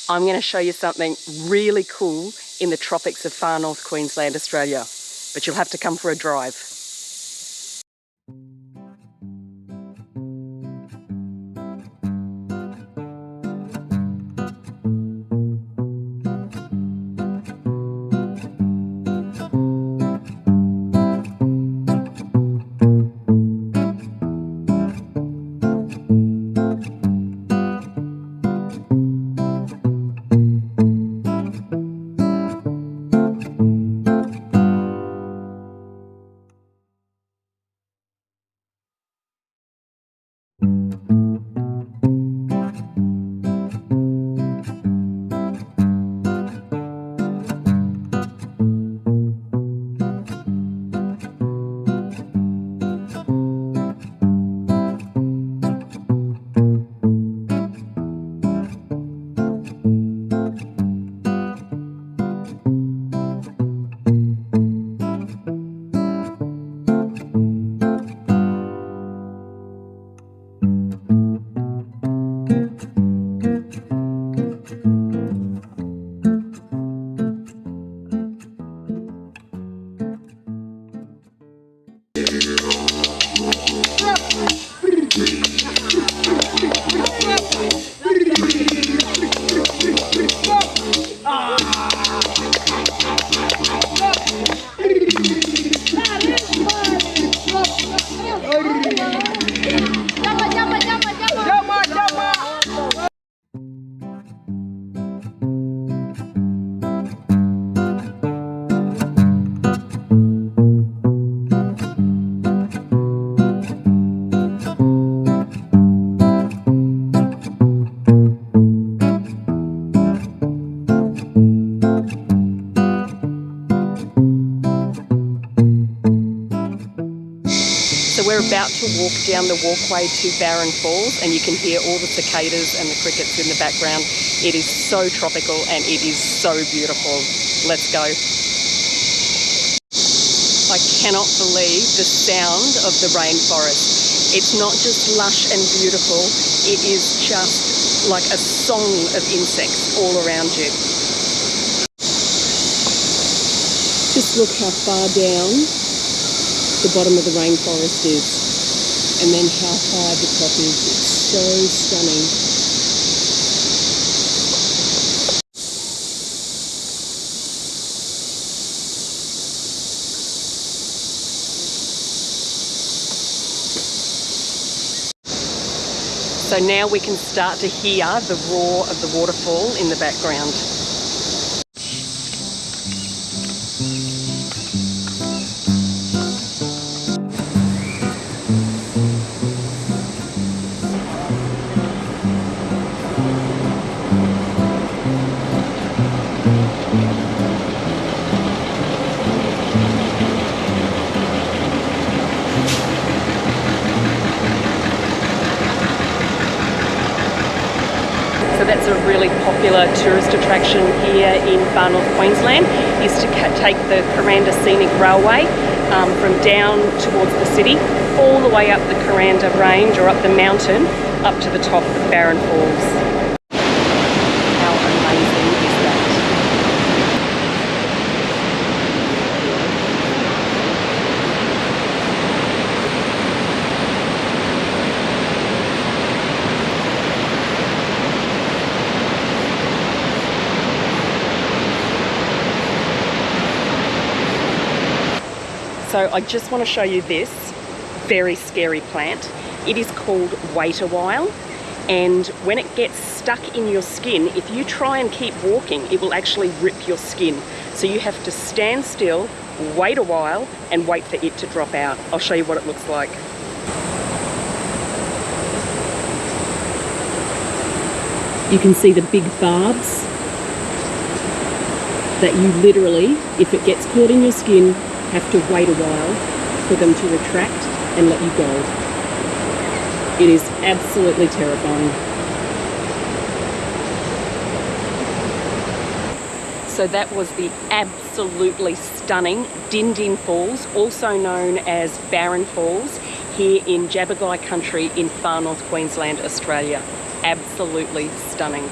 I'm going to show you something really cool in the tropics of Far North Queensland, Australia. But you'll have to come for a drive. So we're about to walk down the walkway to Barron Falls, and you can hear all the cicadas and the crickets in the background. It is so tropical and it is so beautiful. Let's go. I cannot believe the sound of the rainforest. It's not just lush and beautiful, it is just like a song of insects all around you. Just look how far down the bottom of the rainforest is, and then how high the top is. It's so stunning. So now we can start to hear the roar of the waterfall in the background. So that's a really popular tourist attraction here in Far North Queensland, is to take the Kuranda Scenic Railway from down towards the city, all the way up the Kuranda Range or up the mountain, up to the top of Barron Falls. How amazing is that? So I just want to show you this very scary plant. It is called wait a while, and when it gets stuck in your skin, if you try and keep walking, it will actually rip your skin. So you have to stand still, wait a while, and wait for it to drop out. I'll show you what it looks like. You can see the big barbs that you literally, if it gets caught in your skin, have to wait a while for them to retract and let you go. It is absolutely terrifying. So that was the absolutely stunning Dindin Falls, also known as Barron Falls, here in Jabbergai country in Far North Queensland, Australia. Absolutely stunning.